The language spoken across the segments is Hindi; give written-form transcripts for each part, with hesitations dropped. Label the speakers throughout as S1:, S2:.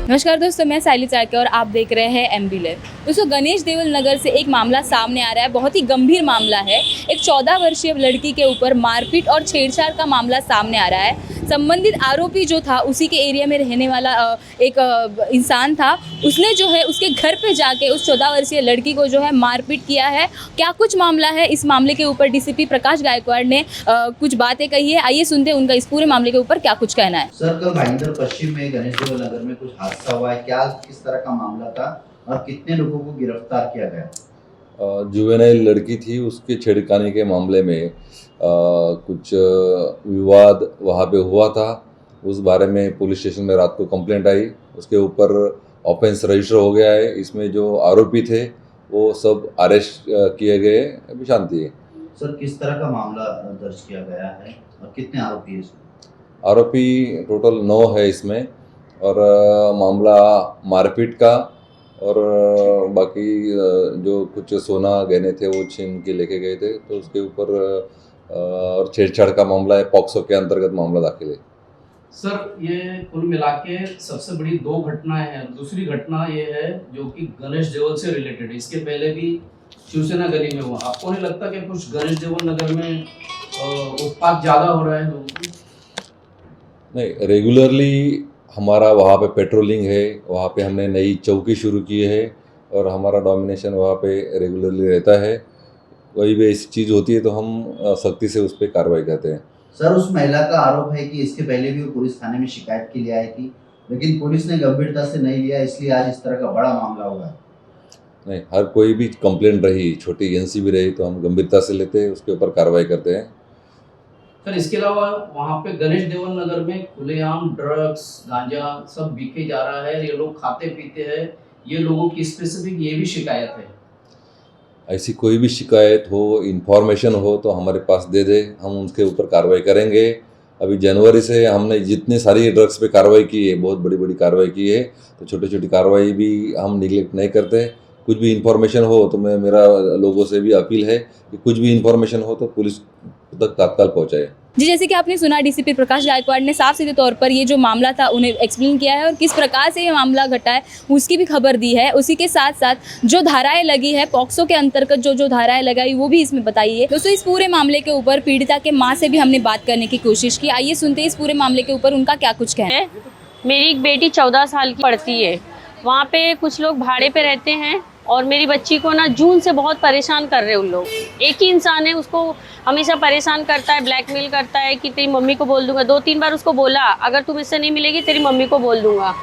S1: नमस्कार दोस्तों, मैं साइली चाके और आप देख रहे हैं एमबी लाइव। दोस्तों, गणेश देवल नगर से एक मामला सामने आ रहा है। बहुत ही गंभीर मामला है। एक 14 वर्षीय लड़की के ऊपर मारपीट और छेड़छाड़ का मामला सामने आ रहा है। संबंधित आरोपी जो था उसी के एरिया में रहने वाला एक इंसान था। उसने जो है उसके घर पे जाके उस 14 वर्षीय लड़की को जो है मारपीट किया है। क्या कुछ मामला है, इस मामले के ऊपर डीसीपी प्रकाश गायकवाड़ ने कुछ बातें कही है। आइए सुनते हैं उनका इस पूरे मामले के ऊपर क्या कुछ कहना है।
S2: सर, कल भाईंदर पश्चिम में गणेश देवल नगर में कुछ हादसा हुआ है, क्या किस तरह का मामला था और कितने लोगों को गिरफ्तार किया गया?
S3: जुवेनाइल लड़की थी, उसके छेड़खानी के मामले में कुछ विवाद वहाँ पे हुआ था। उस बारे में पुलिस स्टेशन में रात को कंप्लेंट आई। उसके ऊपर ऑफेंस रजिस्टर हो गया है। इसमें जो आरोपी थे वो सब अरेस्ट किए गए। अभी शांति है।
S2: सर, किस तरह का मामला दर्ज किया गया है और कितने आरोपी है इसमें?
S3: आरोपी टोटल 9 है इसमें और मामला मारपीट का और बाकी जो कुछ सोना गहने थे वो छीन के लेके गए थे, तो उसके ऊपर और छेड़छाड़ का मामला है। पॉक्सो के अंतर्गत मामला दाखिल है।
S4: सर, ये कुल मिला के सबसे बड़ी 2 घटनाएं हैं। दूसरी घटना ये है जो कि गणेश देवल से रिलेटेड है। इसके पहले भी शिवसेना गली में हुआ। आपको नहीं लगता कि कुछ गणेश देवल नगर में उत्पात ज़्यादा हो रहा है लोगों की?
S3: नहीं, रेगुलरली हमारा वहाँ पे पेट्रोलिंग है। वहाँ पे हमने नई चौकी शुरू की है और हमारा डोमिनेशन वहाँ पे रेगुलरली रहता है। कोई भी ऐसी चीज़ होती है तो हम सख्ती से उस पर कार्रवाई करते हैं।
S2: सर, उस महिला का आरोप है कि इसके पहले भी वो पुलिस थाने में शिकायत के लिए आई थी, लेकिन पुलिस ने गंभीरता से नहीं लिया, इसलिए आज इस तरह का बड़ा मामला हुआ है।
S3: नहीं, हर कोई भी कंप्लेंट रही, छोटी एजेंसी भी रही, तो हम गंभीरता से लेते हैं, उसके ऊपर कार्रवाई करते हैं।
S4: सर, इसके अलावा वहाँ पे गणेश देवल नगर में खुलेआम ड्रग्स, गांजा सब बिके जा रहा है। ये लोग खाते पीते हैं। ये लोगों की स्पेसिफिक ये भी शिकायत है।
S3: ऐसी कोई भी शिकायत हो, इन्फॉर्मेशन हो तो हमारे पास दे दे, हम उसके ऊपर कार्रवाई करेंगे। अभी जनवरी से हमने जितनी सारी ड्रग्स पे कार्रवाई की है, बहुत बड़ी बड़ी कार्रवाई की है, तो छोटी छोटी कार्रवाई भी हम निगलेक्ट नहीं करते। कुछ भी इन्फॉर्मेशन हो तो मेरा लोगों से भी अपील है कि कुछ भी इन्फॉर्मेशन हो तो पुलिस तक तत्काल पहुँचाए।
S1: जी, जैसे कि आपने सुना, डीसीपी प्रकाश गायकवाड़ ने साफ सीधे तौर पर ये जो मामला था उन्हें एक्सप्लेन किया है और किस प्रकार से ये मामला घटा है उसकी भी खबर दी है। उसी के साथ साथ जो धाराएं लगी है पॉक्सो के अंतर्गत जो धाराएं लगाई वो भी इसमें बताई है। दोस्तों, इस पूरे मामले के ऊपर पीड़िता के माँ से भी हमने बात करने की कोशिश की। आइए सुनते हैं इस पूरे मामले के ऊपर उनका क्या कुछ कहना है।
S5: मेरी एक बेटी 14 साल की पढ़ती है। वहाँ पे कुछ लोग भाड़े पे रहते हैं और मेरी बच्ची को ना जून से बहुत परेशान कर रहे हैं उन लोग। एक ही इंसान है, उसको हमेशा परेशान करता है, ब्लैकमेल करता है कि तेरी मम्मी को बोल दूंगा। 2-3 बार उसको बोला, अगर तुम इससे नहीं मिलेगी तेरी मम्मी को बोल दूंगा।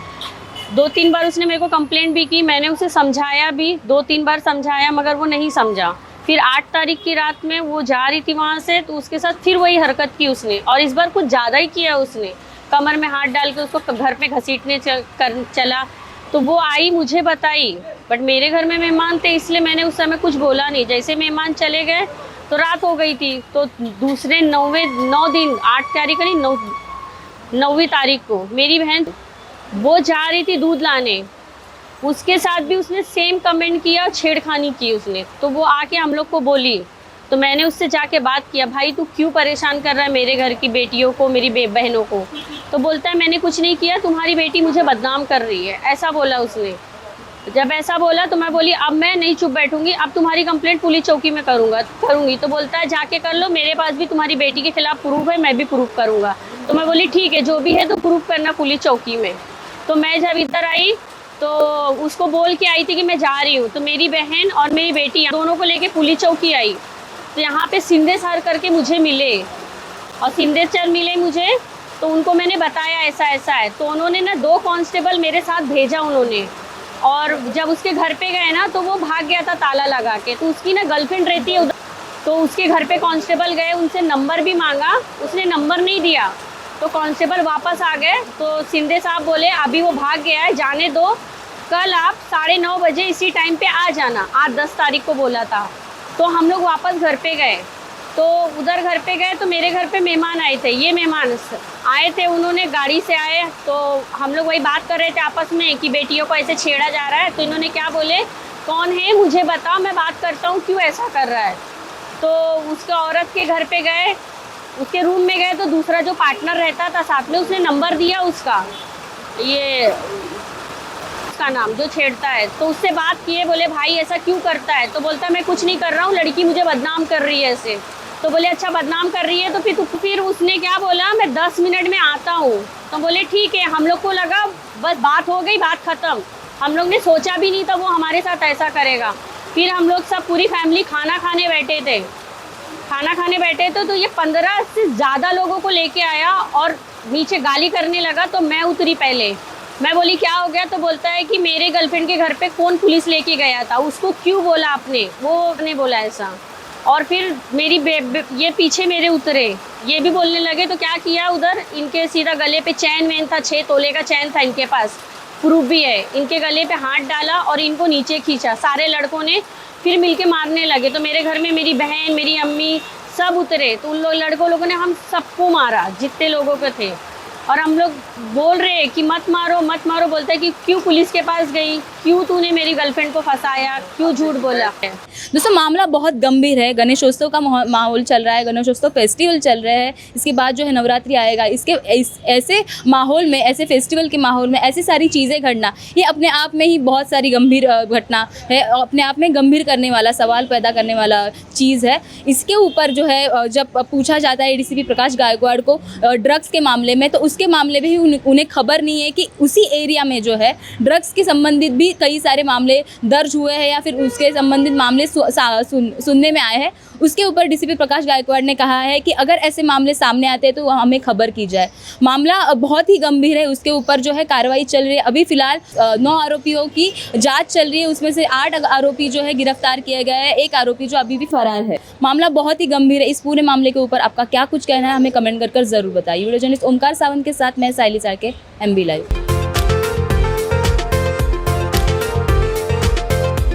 S5: 2-3 बार उसने मेरे को कंप्लेंट भी की। मैंने उसे समझाया भी, 2-3 बार समझाया, मगर वो नहीं समझा। फिर 8 तारीख की रात में वो जा रही थी वहाँ से, तो उसके साथ फिर वही हरकत की उसने, और इस बार कुछ ज़्यादा ही किया उसने। कमर में हाथ डाल के उसको घर पे घसीटने चला। तो वो आई, मुझे बताई, बट मेरे घर में मेहमान थे इसलिए मैंने उस समय कुछ बोला नहीं। जैसे मेहमान चले गए तो रात हो गई थी। तो दूसरे 9 दिन 8 तारीख नहीं 9वीं तारीख को मेरी बहन वो जा रही थी दूध लाने, उसके साथ भी उसने सेम कमेंट किया, छेड़खानी की उसने। तो वो आके हम लोग को बोली, तो मैंने उससे जाके बात किया, भाई तू क्यों परेशान कर रहा है मेरे घर की बेटियों को, मेरी बहनों को। तो बोलता है मैंने कुछ नहीं किया, तुम्हारी बेटी मुझे बदनाम कर रही है, ऐसा बोला उसने। जब ऐसा बोला तो मैं बोली अब मैं नहीं चुप बैठूंगी, अब तुम्हारी कंप्लेंट पुलिस चौकी में करूंगी। तो बोलता है जाके कर लो, मेरे पास भी तुम्हारी बेटी के खिलाफ प्रूफ है, मैं भी प्रूफ करूंगा। तो मैं बोली ठीक है, जो भी है तो प्रूफ करना पुलिस चौकी में। तो मैं जब इधर आई तो उसको बोल के आई थी कि मैं जा रही हूँ। तो मेरी बहन और मेरी बेटी दोनों को लेके पुलिस चौकी आई। तो यहाँ पे सिंधे सर करके मुझे मिले, और सिंधे सर मिले मुझे, तो उनको मैंने बताया ऐसा ऐसा है। तो उन्होंने ना 2 कांस्टेबल मेरे साथ भेजा उन्होंने, और जब उसके घर पे गए ना तो वो भाग गया था ताला लगा के। तो उसकी ना गर्लफ्रेंड रहती है उधर, तो उसके घर पे कांस्टेबल गए, उनसे नंबर भी मांगा, उसने नंबर नहीं दिया। तो कांस्टेबल वापस आ गए। तो सिंधे साहब बोले अभी वो भाग गया है, जाने दो, कल आप 9:30 बजे इसी टाइम पे आ जाना। आज 10 तारीख को बोला था। तो हम लोग वापस घर पे गए। तो उधर घर पे गए तो मेरे घर पे मेहमान आए थे। ये मेहमान आए थे, उन्होंने गाड़ी से आए, तो हम लोग वही बात कर रहे थे आपस में कि बेटियों को ऐसे छेड़ा जा रहा है। तो इन्होंने क्या बोले, कौन है मुझे बताओ, मैं बात करता हूँ, क्यों ऐसा कर रहा है। तो उसके औरत के घर पे गए, उसके रूम में गए, तो दूसरा जो पार्टनर रहता था साथ में, उसने नंबर दिया उसका, ये उसका नाम जो छेड़ता है। तो उससे बात किए, बोले भाई ऐसा क्यों करता है? तो बोलता है मैं कुछ नहीं कर रहा हूँ, लड़की मुझे बदनाम कर रही है ऐसे। तो बोले अच्छा बदनाम कर रही है तो फिर उसने क्या बोला, मैं 10 मिनट में आता हूँ। तो बोले ठीक है। हम लोग को लगा बस बात हो गई, बात ख़त्म। हम लोग ने सोचा भी नहीं था वो हमारे साथ ऐसा करेगा। फिर हम लोग सब पूरी फैमिली खाना खाने बैठे थे। तो ये 15 से ज़्यादा लोगों को लेके आया और नीचे गाली करने लगा। तो मैं उतरी पहले, मैं बोली क्या हो गया? तो बोलता है कि मेरे गर्लफ्रेंड के घर पे कौन पुलिस लेके गया था, उसको क्यों बोला आपने? वो ने बोला ऐसा। और फिर मेरी ये पीछे मेरे उतरे, ये भी बोलने लगे। तो क्या किया उधर, इनके सीधा गले पे चैन वैन था, 6 तोले का चैन था इनके पास, प्रूफ भी है। इनके गले पे हाथ डाला और इनको नीचे खींचा। सारे लड़कों ने फिर मिलके मारने लगे। तो मेरे घर में मेरी बहन, मेरी अम्मी सब उतरे। तो उन लड़कों ने हम सबको मारा जितने लोगों के थे। और हम लोग बोल रहे हैं कि मत मारो मत मारो। बोलते हैं कि क्यों पुलिस के पास गई, क्यों तूने मेरी गर्लफ्रेंड को फंसाया, क्यों झूठ बोला।
S1: दोस्तों मामला बहुत गंभीर है। गणेशोत्सव का माहौल चल रहा है, गणेशोत्सव फेस्टिवल चल रहे हैं। इसके बाद जो है नवरात्रि आएगा। ऐसे माहौल में, ऐसे फेस्टिवल के माहौल में ऐसी सारी चीज़ें घटना, ये अपने आप में ही बहुत सारी गंभीर घटना है, अपने आप में गंभीर करने वाला, सवाल पैदा करने वाला चीज़ है। इसके ऊपर जो है जब पूछा जाता है ADCP प्रकाश गायकवाड़ को ड्रग्स के मामले में, तो उसके मामले में भी उन्हें खबर नहीं है कि उसी एरिया में जो है ड्रग्स के संबंधित भी कई सारे मामले दर्ज हुए हैं या फिर उसके संबंधित मामले सुनने में आए हैं। उसके ऊपर DCP प्रकाश गायकवाड़ ने कहा है कि अगर ऐसे मामले सामने आते हैं तो हमें खबर की जाए। मामला बहुत ही गंभीर है, उसके ऊपर जो है कार्रवाई चल रही है। अभी फिलहाल 9 आरोपियों की जांच चल रही है, उसमें से 8 आरोपी जो है गिरफ्तार किया गया है, 1 आरोपी जो अभी भी फरार है। मामला बहुत ही गंभीर है। इस पूरे मामले के ऊपर आपका क्या कुछ कहना है, हमें कमेंट कर ज़रूर बताइए। वीडियो जर्नलिस्ट ओमकार सावंत के साथ मैं साइली चाके, MB लाइव।